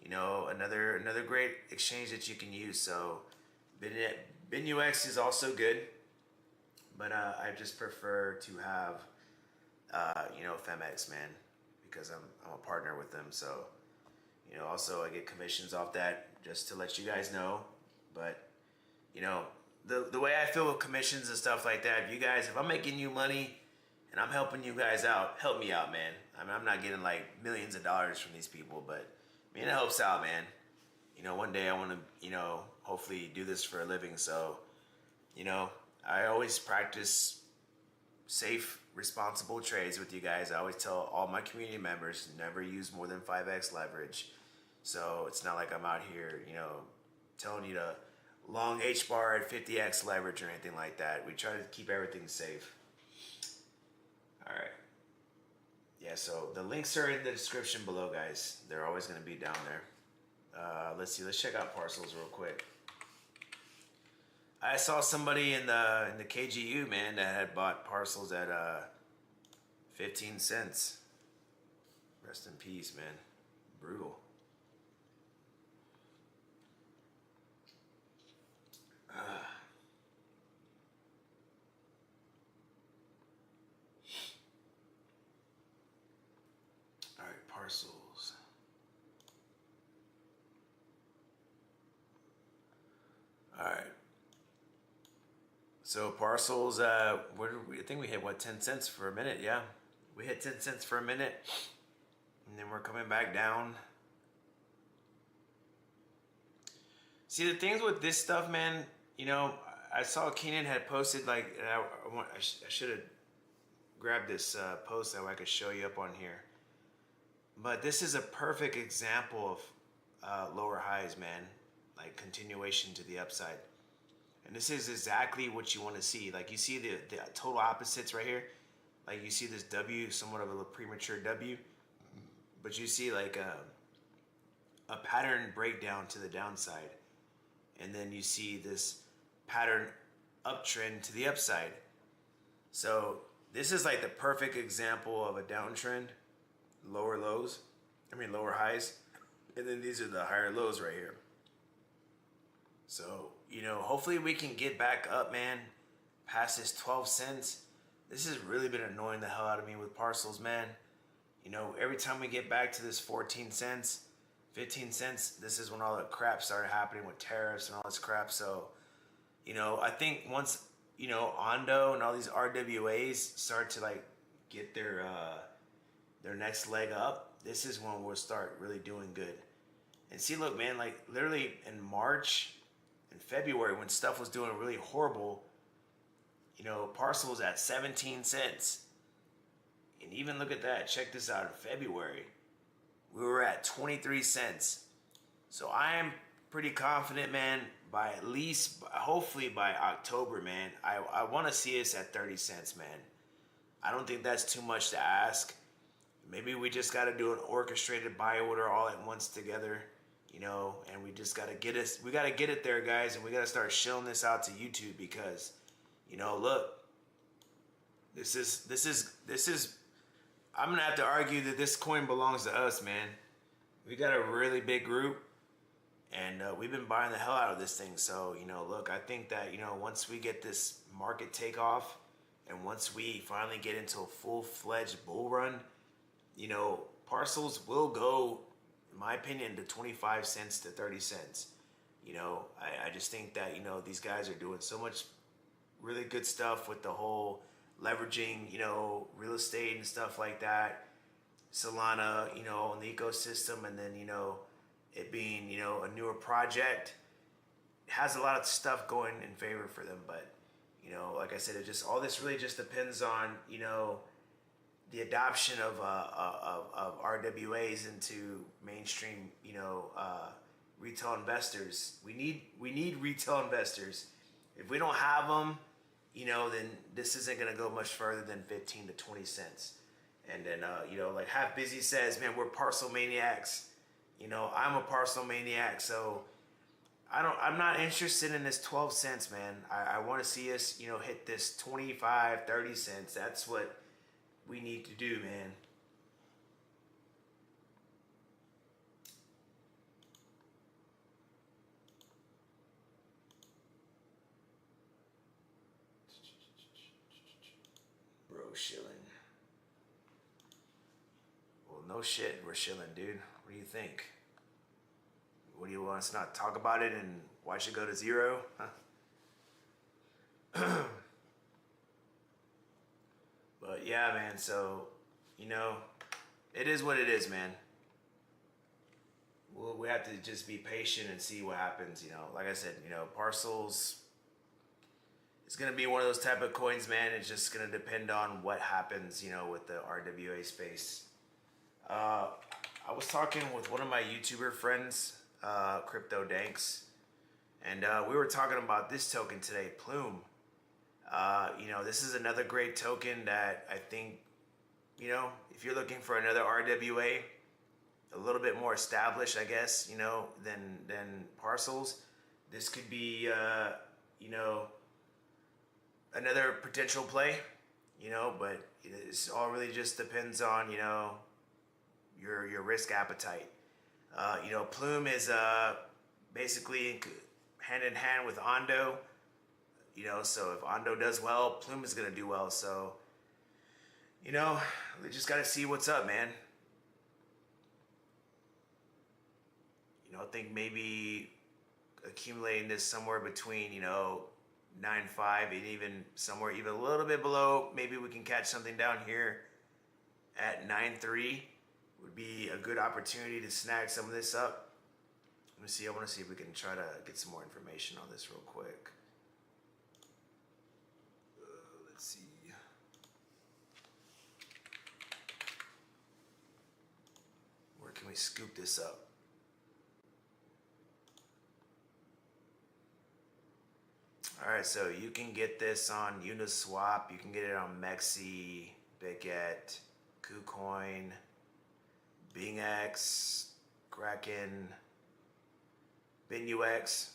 you know, another great exchange that you can use. So BitNewX is also good, but I just prefer to have you know, Femex, man, because I'm a partner with them. So you know, also I get commissions off that, just to let you guys know. But you know, the way I feel with commissions and stuff like that, if I'm making you money and I'm helping you guys out, help me out, man. I mean, I'm not getting like millions of dollars from these people, but I mean, it helps out, man. You know, one day I want to, you know, hopefully do this for a living. So, you know, I always practice safe, responsible trades with you guys. I always tell all my community members, never use more than 5x leverage. So it's not like I'm out here, you know, telling you to long H-bar at 50x leverage or anything like that. We try to keep everything safe. All right. Yeah, so the links are in the description below, guys. They're always going to be down there. Let's see. Let's check out parcels real quick. I saw somebody in the KGU, man, that had bought parcels at 15 cents. Rest in peace, man. Brutal. All right, parcels. All right. So parcels, what did we, I think we hit what, 10 cents for a minute? Yeah, we hit 10 cents for a minute, and then we're coming back down. See, the things with this stuff, man, you know, I saw Keenan had posted, like, and I should have grabbed this post so I could show you up on here. But this is a perfect example of lower highs, man, like continuation to the upside. And this is exactly what you want to see. Like, you see the total opposites right here. Like, you see this W, somewhat of a premature W, but you see like a pattern breakdown to the downside. And then you see this pattern uptrend to the upside. So this is like the perfect example of a downtrend, lower highs, and then these are the higher lows right here. So, you know, hopefully we can get back up, man, past this 12 cents. This has really been annoying the hell out of me with parcels, man. You know, every time we get back to this 14 cents, 15 cents, this is when all the crap started happening with tariffs and all this crap. So, you know, I think once, you know, Ondo and all these RWAs start to like get their next leg up, this is when we'll start really doing good. And see, look, man, like literally in March and February when stuff was doing really horrible, you know, parcel was at 17 cents. And even look at that, check this out, in February, we were at 23 cents. So I am pretty confident, man, by at least, hopefully by October, man, I want to see us at 30 cents, man. I don't think that's too much to ask. Maybe we just got to do an orchestrated buy order all at once together, you know, and we just got to get it there, guys, and we got to start shilling this out to YouTube because, you know, look, this is, I'm going to have to argue that this coin belongs to us, man. We got a really big group, and we've been buying the hell out of this thing. So, you know, look, I think that, you know, once we get this market takeoff and once we finally get into a full-fledged bull run, you know, parcels will go, in my opinion, to 25 cents to 30 cents. You know, I just think that, you know, these guys are doing so much really good stuff with the whole leveraging, you know, real estate and stuff like that. Solana, you know, on the ecosystem, and then, you know, it being, you know, a newer project. It has a lot of stuff going in favor for them, but, you know, like I said, it just, all this really just depends on, you know, the adoption of RWAs into mainstream, you know, retail investors. We need retail investors. If we don't have them, you know, then this isn't going to go much further than 15 to 20 cents. And then, you know, like Half Busy says, man, we're parcel maniacs. You know, I'm a parcel maniac, so I'm not interested in this 12 cents, man. I want to see us, you know, hit this 25, 30 cents. That's what we need to do, man. Bro, shilling. Well, no shit, we're shilling, dude. What do you think? What do you want us to not talk about it, and why should it go to zero? Huh? But yeah, man, so, you know, it is what it is, man. We have to just be patient and see what happens, you know. Like I said, you know, parcels, it's going to be one of those type of coins, man. It's just going to depend on what happens, you know, with the RWA space. I was talking with one of my YouTuber friends, Crypto Danks, and we were talking about this token today, Plume. You know, this is another great token that I think, you know, if you're looking for another RWA, a little bit more established, I guess, you know, than parcels, this could be, you know, another potential play, you know, but it all really just depends on, you know, your risk appetite. You know, Plume is basically hand in hand with Ondo. You know, so if Ondo does well, Plume is going to do well. So, you know, we just got to see what's up, man. You know, I think maybe accumulating this somewhere between, you know, 9.5, and even somewhere even a little bit below. Maybe we can catch something down here at 9.3. Would be a good opportunity to snag some of this up. Let me see. I want to see if we can try to get some more information on this real quick. Let's see. Where can we scoop this up? All right, so you can get this on Uniswap. You can get it on Mexi, Biget, KuCoin, BingX, Kraken, BinUX.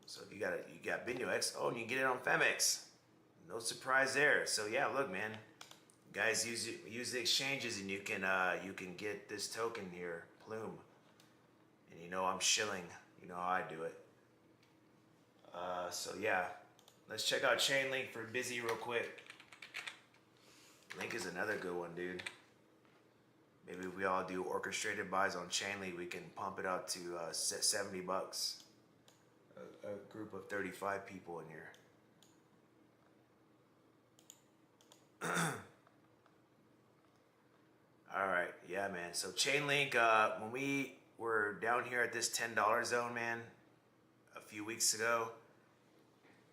So if you got BinUX, oh, and you can get it on Femex. No surprise there. So yeah, look, man, guys, use the exchanges, and you can get this token here, Plume. And you know I'm shilling. You know how I do it. So yeah, let's check out Chainlink for Busy real quick. Link is another good one, dude. Maybe if we all do orchestrated buys on Chainlink, we can pump it up to $70. A group of 35 people in here. All right, yeah, man. So Chainlink, when we were down here at this $10 zone, man, a few weeks ago,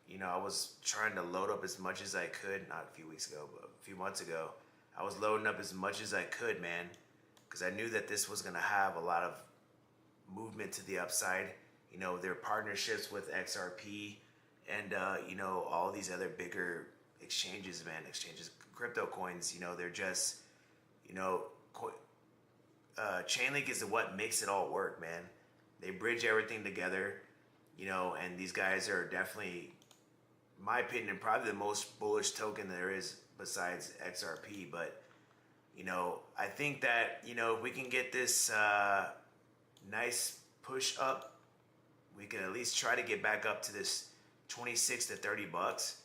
you know, I was trying to load up as much as I could. Not a few weeks ago, but a few months ago. I was loading up as much as I could, man, because I knew that this was going to have a lot of movement to the upside. You know, their partnerships with XRP and, you know, all these other bigger exchanges, man, crypto coins, you know, they're just, you know, Chainlink is what makes it all work, man. They bridge everything together, you know, and these guys are definitely, in my opinion, probably the most bullish token there is besides XRP. But, you know, I think that, you know, if we can get this nice push up, we can at least try to get back up to this 26 to 30 bucks.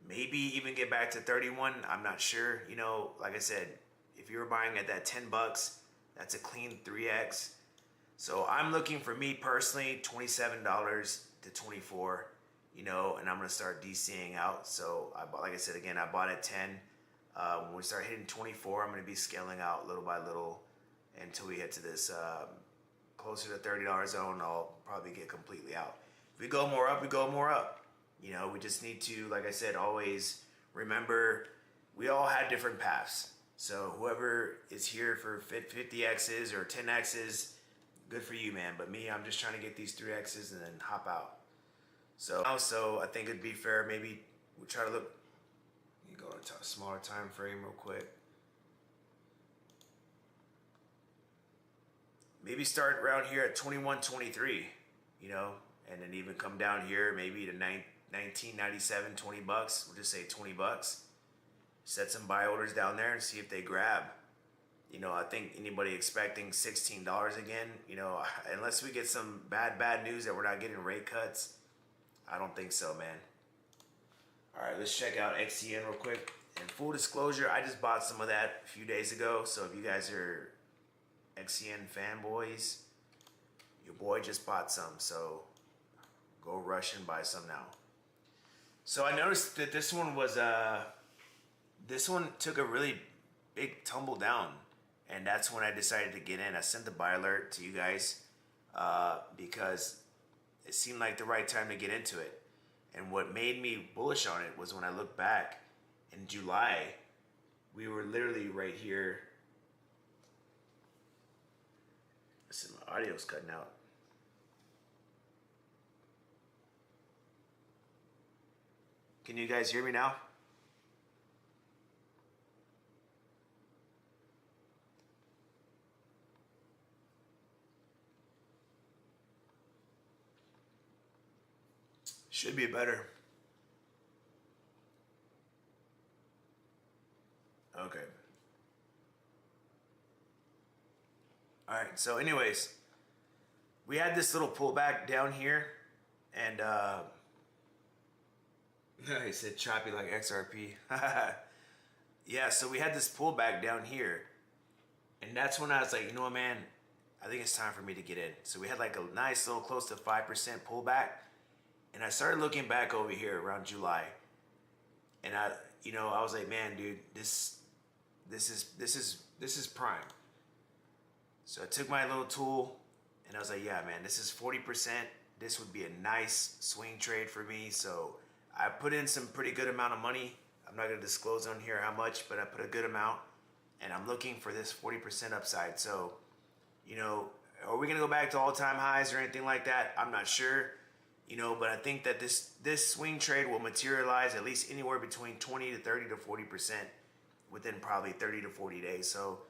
Maybe even get back to 31. I'm not sure. You know, like I said, if you were buying at that 10 bucks, that's a clean 3x. So I'm looking for, me personally, $27 to 24, you know, and I'm going to start DCing out. So I bought, like I said, again, I bought at 10. When we start hitting 24, I'm going to be scaling out little by little until we hit to this closer to $30 zone. I'll probably get completely out. If we go more up, we go more up. You know, we just need to, like I said, always remember we all had different paths. So whoever is here for 50Xs or 10Xs, good for you, man. But me, I'm just trying to get these 3Xs and then hop out. So also, I think it'd be fair, maybe we try to look, you go to a smaller time frame real quick. Maybe start around here at 21, 23, you know, and then even come down here maybe to 1997, 20 bucks. We'll just say 20 bucks. Set some buy orders down there and see if they grab. You know, I think anybody expecting $16 again, you know, unless we get some bad news that we're not getting rate cuts, I don't think so, man. All right, let's check out XCN real quick. And full disclosure, I just bought some of that a few days ago. So if you guys are XCN fanboys, your boy just bought some. So go rush and buy some now. So I noticed that this one was this one took a really big tumble down, and that's when I decided to get in. I sent the buy alert to you guys because it seemed like the right time to get into it. And what made me bullish on it was when I look back in July, we were literally right here. Listen, my audio's cutting out. Can you guys hear me now? Should be better. Okay. All right. So anyways, we had this little pullback down here, and he said choppy like XRP. Yeah, so we had this pullback down here, and that's when I was like, you know what, man, I think it's time for me to get in. So we had like a nice little close to 5% pullback, And I started looking back over here around July, and I was like, man, dude, this is prime. So I took my little tool, and I was like, yeah, man, this is 40%. This would be a nice swing trade for me. So I put in some pretty good amount of money. I'm not going to disclose on here how much, but I put a good amount, and I'm looking for this 40% upside. So, are we going to go back to all-time highs or anything like that? I'm not sure, but I think that this swing trade will materialize at least anywhere between 20 to 30 to 40% within probably 30 to 40 days. So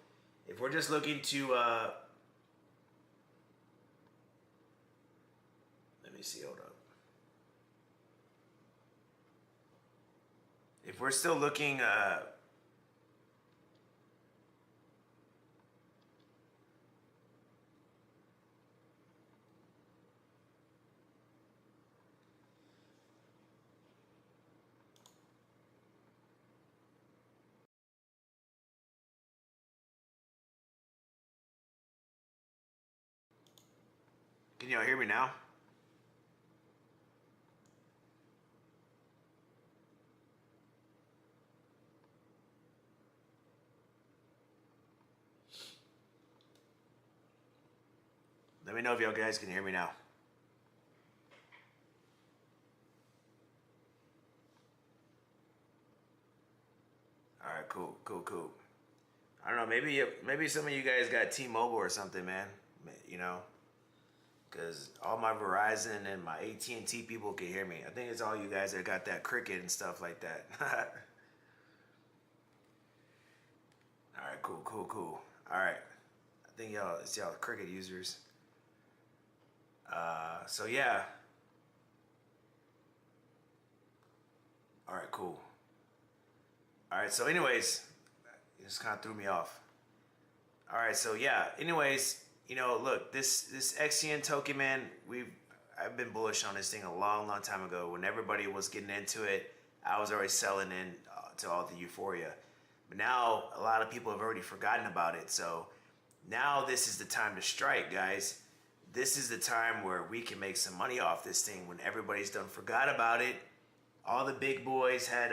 if we're just looking to, let me see, hold up. If we're still looking, can y'all hear me now? Let me know if y'all guys can hear me now. All right, cool. I don't know, maybe some of you guys got T-Mobile or something, man. Because all my Verizon and my AT&T people can hear me. I think it's all you guys that got that Cricket and stuff like that. All right, cool. All right, I think it's y'all Cricket users. So yeah. All right, cool. All right, so anyways, it just kind of threw me off. All right, so yeah. Anyways, look, this XCN token, man. I've been bullish on this thing a long time ago. When everybody was getting into it, I was already selling in to all the euphoria. But now a lot of people have already forgotten about it. So now this is the time to strike, guys. This is the time where we can make some money off this thing when everybody's done forgot about it. All the big boys had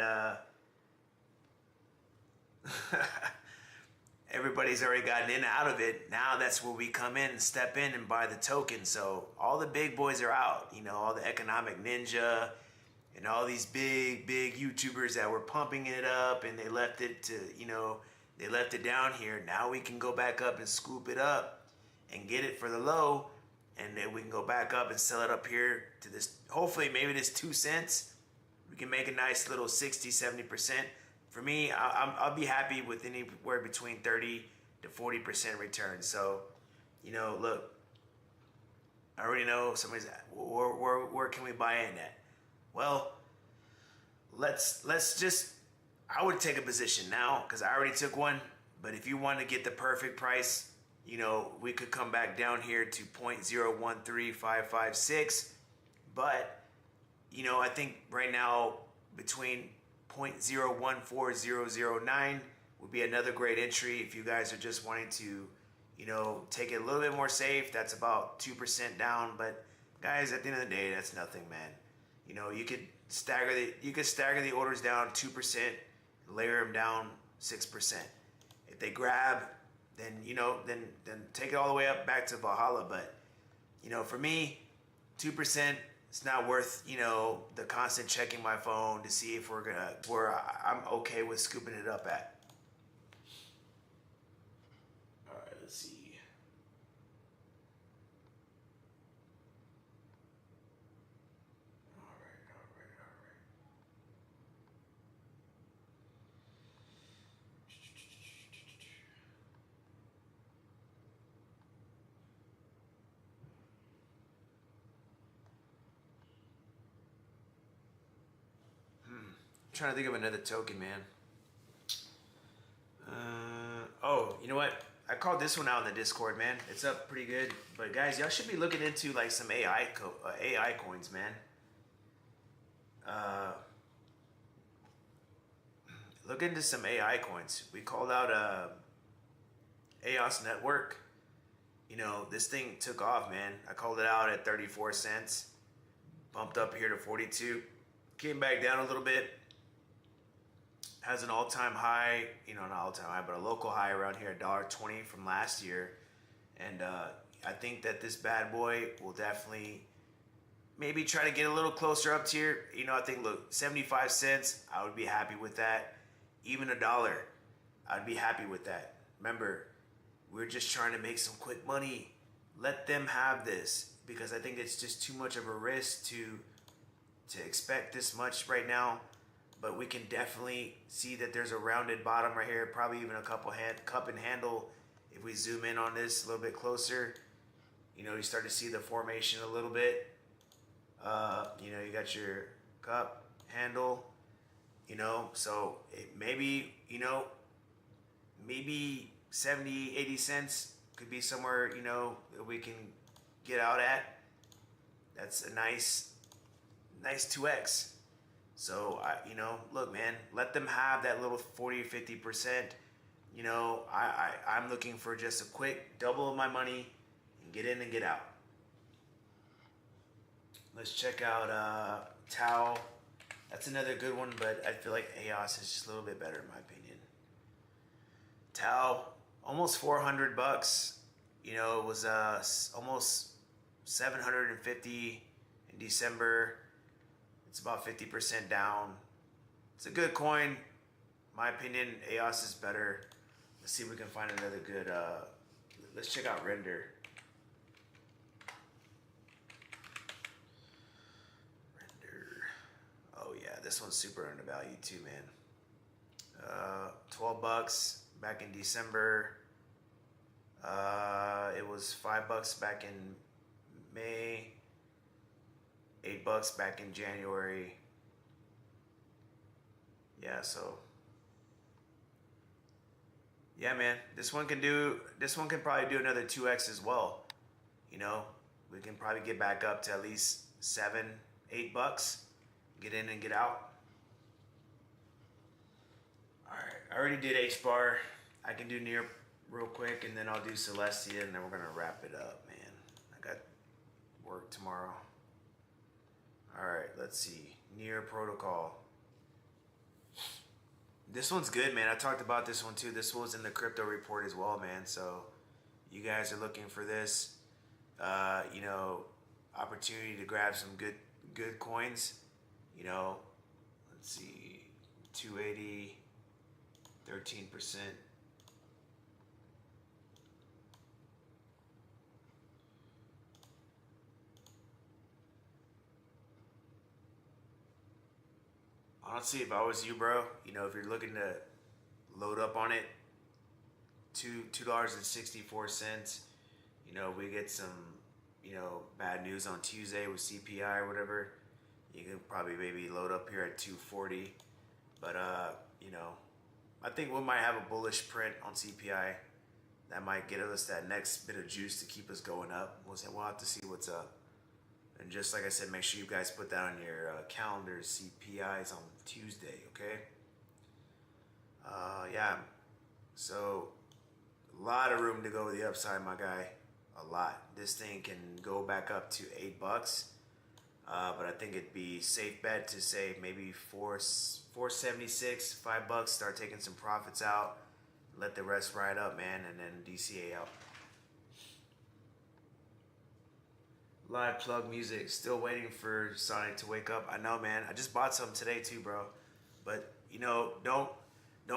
everybody's already gotten in and out of it. Now that's where we come in and step in and buy the token. So all the big boys are out. All the economic ninja and all these big YouTubers that were pumping it up, and they left it to, they left it down here. Now we can go back up and scoop it up and get it for the low, and then we can go back up and sell it up here to this, hopefully maybe this 2 cents. We can make a nice little 60-70%. For me, I'll be happy with anywhere between 30 to 40% return. So, look, I already know somebody's where can we buy in at? Well, let's just, I would take a position now because I already took one. But if you want to get the perfect price, we could come back down here to 0.013556. But, I think right now between 0.014009 would be another great entry if you guys are just wanting to, take it a little bit more safe. That's about 2% down, but guys, at the end of the day, that's nothing, man. You could stagger the orders down 2%, layer them down 6%. If they grab, then then take it all the way up back to Valhalla. But for me, 2%. It's not worth, the constant checking my phone to see if where I'm okay with scooping it up at. All right, let's see. All right. Trying to think of another token, man. Oh, you know what? I called this one out in the Discord, man. It's up pretty good. But guys, y'all should be looking into like some AI coins, man. Look into some AI coins. We called out EOS Network. This thing took off, man. I called it out at 34 cents. Bumped up here to 42. Came back down a little bit. Has an all-time high, you know, not all-time high, but a local high around here, $1.20 from last year. And I think that this bad boy will definitely maybe try to get a little closer up here. You know, I think, look, 75 cents, I would be happy with that. Even $1, I'd be happy with that. Remember, we're just trying to make some quick money. Let them have this, because I think it's just too much of a risk to expect this much right now. But we can definitely see that there's a rounded bottom right here, probably even a cup and handle. If we zoom in on this a little bit closer, you know, you start to see the formation a little bit. You know, you got your cup handle, you know, so maybe, you know, maybe 70, 80 cents could be somewhere, you know, that we can get out at. That's a nice 2x. So, you know, look, man, let them have that little 40 or 50%. You know, I'm looking for just a quick double of my money and get in and get out. Let's check out Tau. That's another good one, but I feel like EOS is just a little bit better in my opinion. Tau, almost 400 bucks. You know, it was almost 750 in December. It's about 50% down. It's a good coin. My opinion, EOS is better. Let's see if we can find another good, let's check out Render. Oh yeah, this one's super undervalued too, man. 12 bucks back in December. It was $5 back in May. $8 back in January. Yeah, so yeah, man, this one can probably do another 2x as well. You know, we can probably get back up to at least $7, $8. Get in and get out. All right, I already did H-bar. I can do near real quick, and then I'll do Celestia, and then we're gonna wrap it up, man. I got work tomorrow. All right, let's see. Near protocol. This one's good, man. I talked about this one too. This was in the crypto report as well, man. So you guys are looking for this, you know, opportunity to grab some good coins. You know, let's see, 280, 13%. Honestly, if I was you, bro, you know, if you're looking to load up on it, $2.64. You know, we get some, you know, bad news on Tuesday with CPI or whatever. You can probably maybe load up here at 240. But you know, I think we might have a bullish print on CPI. That might get us that next bit of juice to keep us going up. We'll have to see what's up. And just like I said, make sure you guys put that on your calendars. CPIs on Tuesday, okay? Yeah, so a lot of room to go with the upside, my guy. A lot. This thing can go back up to $8. But I think it'd be safe bet to say maybe $4.76, $5. Start taking some profits out. Let the rest ride up, man, and then DCA out. Live plug music. Still waiting for Sonic to wake up. I know, man. I just bought some today too, bro. But you know, don't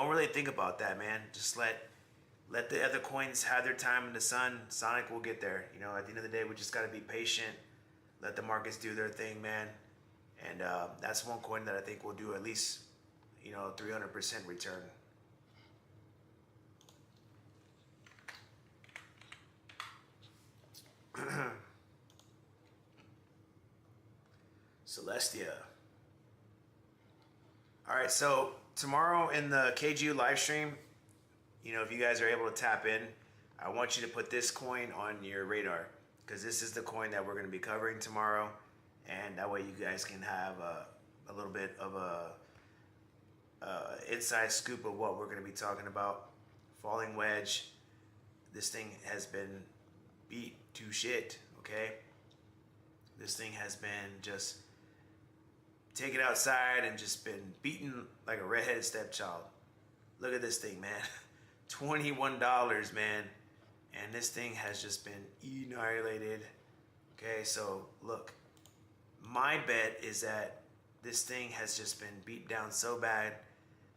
really think about that, man. Just let the other coins have their time in the sun. Sonic will get there. You know, at the end of the day, we just gotta be patient. Let the markets do their thing, man. And that's one coin that I think will do at least, you know, 300% return. Celestia. All right, so tomorrow in the KGU live stream, you know, if you guys are able to tap in, I want you to put this coin on your radar, because this is the coin that we're going to be covering tomorrow, and that way you guys can have a little bit of a inside scoop of what we're going to be talking about. Falling wedge. This thing has been beat to shit, okay? This thing has been just take it outside and just been beaten like a redheaded stepchild. Look at this thing, man. $21, man. And this thing has just been annihilated. Okay, so look. My bet is that this thing has just been beat down so bad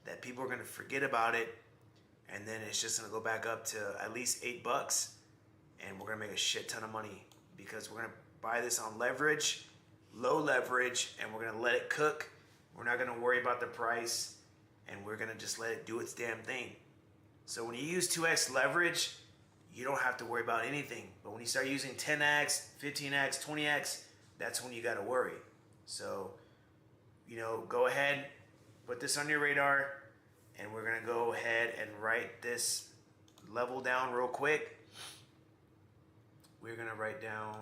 that people are going to forget about it, and then it's just going to go back up to at least $8, and we're going to make a shit ton of money because we're going to buy this on leverage, low leverage, and we're going to let it cook. We're not going to worry about the price, and we're going to just let it do its damn thing. So when you use 2x leverage, you don't have to worry about anything. But when you start using 10x, 15x, 20x, that's when you got to worry. So, you know, go ahead, put this on your radar, and we're going to go ahead and write this level down real quick. We're going to write down,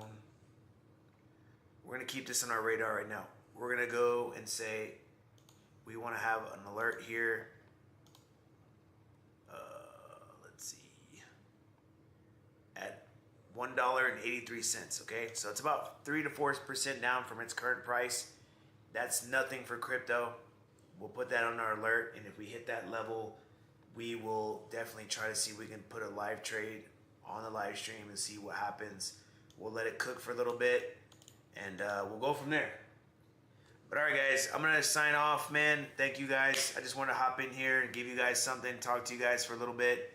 we're going to keep this on our radar right now. We're going to go and say we want to have an alert here. Let's see. At $1.83, okay? So it's about 3 to 4% down from its current price. That's nothing for crypto. We'll put that on our alert, and if we hit that level, we will definitely try to see if we can put a live trade on the live stream and see what happens. We'll let it cook for a little bit, and we'll go from there. But all right, guys, I'm gonna sign off, man. Thank you, guys. I just want to hop in here and give you guys something, talk to you guys for a little bit.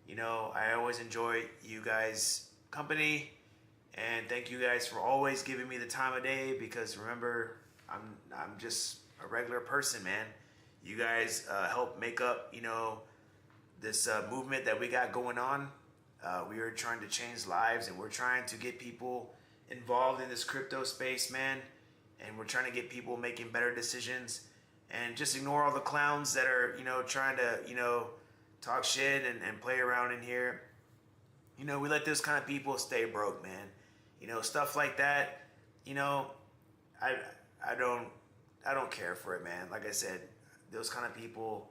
You know, I always enjoy you guys' company, and thank you guys for always giving me the time of day, because remember, I'm just a regular person, man. You guys help make up, you know, this movement that we got going on. We are trying to change lives, and we're trying to get people involved in this crypto space, man. And we're trying to get people making better decisions, and just ignore all the clowns that are, you know, trying to, you know, talk shit and play around in here. You know, we let those kind of people stay broke, man. You know, stuff like that. You know, I don't care for it, man. Like I said, those kind of people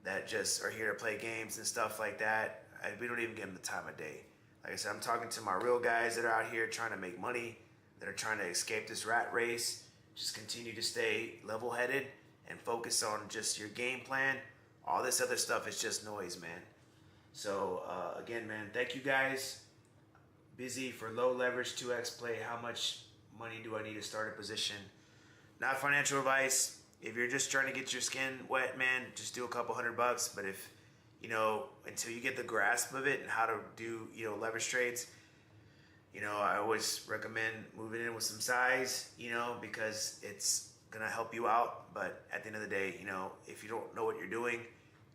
that just are here to play games and stuff like that, we don't even give them the time of day. Like I said, I'm talking to my real guys that are out here trying to make money, that are trying to escape this rat race. Just continue to stay level-headed and focus on just your game plan. All this other stuff is just noise, man. So again, man, thank you guys. Busy for low leverage 2x play. How much money do I need to start a position? Not financial advice. If you're just trying to get your skin wet, man, just do a couple $100. But if, you know, until you get the grasp of it and how to do, you know, leverage trades, you know, I always recommend moving in with some size, you know, because it's going to help you out. But at the end of the day, you know, if you don't know what you're doing,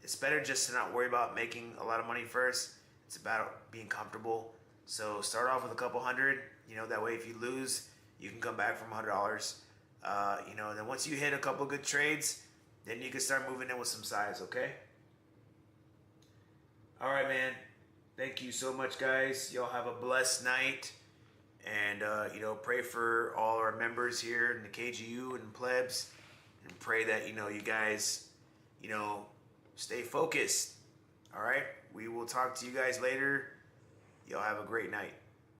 it's better just to not worry about making a lot of money first. It's about being comfortable. So start off with a couple hundred, you know, that way if you lose, you can come back from $100. You know, and then once you hit a couple good trades, then you can start moving in with some size, okay? All right, man. Thank you so much, guys. Y'all have a blessed night. And, you know, pray for all our members here in the KGU and Plebs. And pray that, you know, you guys, you know, stay focused. All right? We will talk to you guys later. Y'all have a great night.